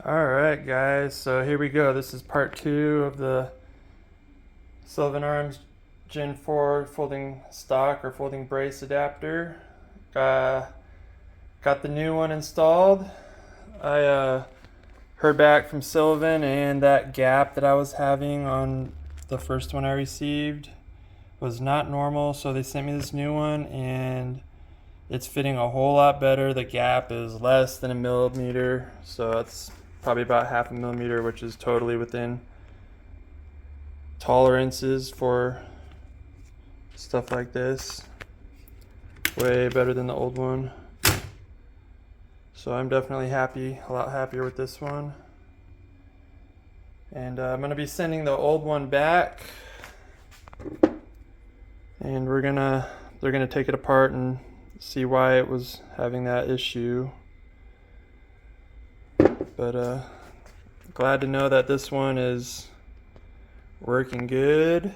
Alright guys, so here we go. This is part 2 of the Sylvan Arms Gen 4 folding stock or folding brace adapter. Got the new one installed. I heard back from Sylvan, and that gap that I was having on the first one I received was not normal, so they sent me this new one and it's fitting a whole lot better. The gap is less than a millimeter, so it's probably about half a millimeter, which is totally within tolerances for stuff like this. Way better than the old one. So I'm definitely happy, a lot happier with this one. And I'm going to be sending the old one back, and they're gonna take it apart and see why it was having that issue. But glad to know that this one is working good.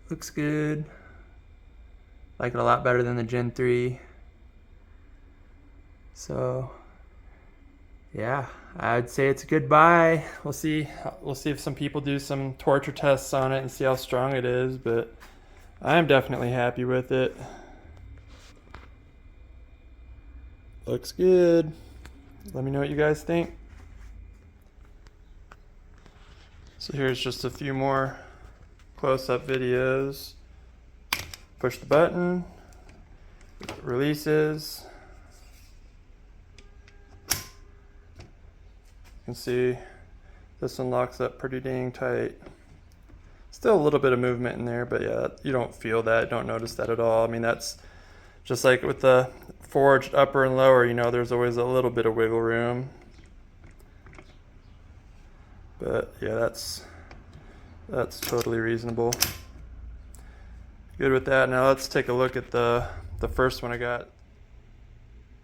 Looks good. Like it a lot better than the Gen 3. So yeah, I'd say it's a good buy. We'll see if some people do some torture tests on it and see how strong it is, but I'm definitely happy with it. Looks good. Let me know what you guys think. So here's just a few more close-up videos. Push the button, it releases. You can see this one locks up pretty dang tight. Still a little bit of movement in there, but yeah, you don't feel that, don't notice that at all. I mean, that's just like with the forged upper and lower, you know, there's always a little bit of wiggle room. But yeah, that's totally reasonable. Good with that. Now let's take a look at the first one I got.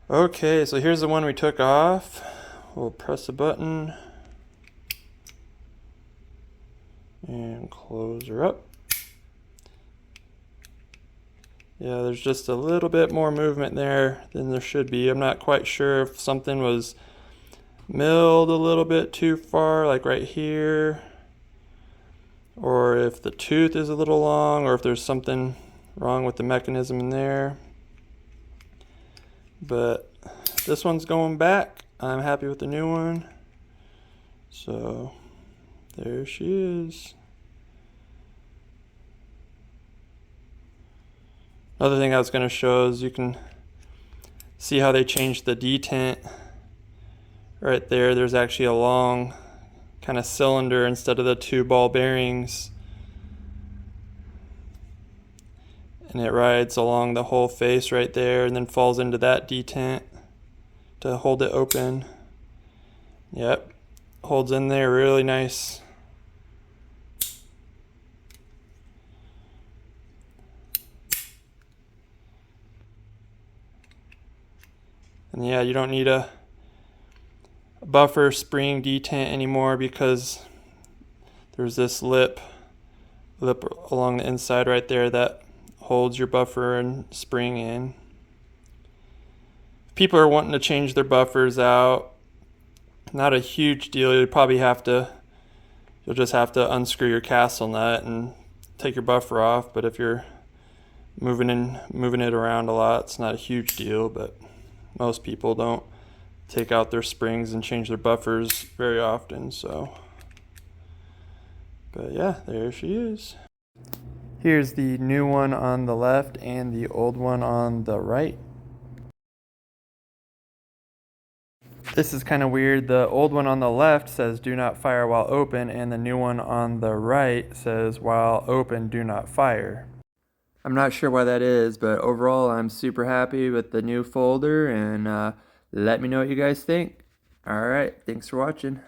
Okay, so here's the one we took off. We'll press a button and close her up. Yeah, there's just a little bit more movement there than there should be. I'm not quite sure if something was milled a little bit too far, like right here, or if the tooth is a little long, or if there's something wrong with the mechanism in there. But this one's going back. I'm happy with the new one. So there she is. Another thing I was going to show is you can see how they changed the detent. Right there, there's actually a long kind of cylinder instead of the 2 ball bearings. And it rides along the whole face right there and then falls into that detent to hold it open. Yep, holds in there really nice. And yeah, you don't need a buffer spring detent anymore because there's this lip along the inside right there that holds your buffer and spring in. If people are wanting to change their buffers out, not a huge deal. You'll just have to unscrew your castle nut and take your buffer off. But if you're moving it around a lot, it's not a huge deal. But most people don't take out their springs and change their buffers very often. So, but yeah, there she is. Here's the new one on the left and the old one on the right. This is kind of weird. The old one on the left says do not fire while open, and the new one on the right says while open, do not fire. I'm not sure why that is, but overall I'm super happy with the new folder, and let me know what you guys think. Alright, thanks for watching.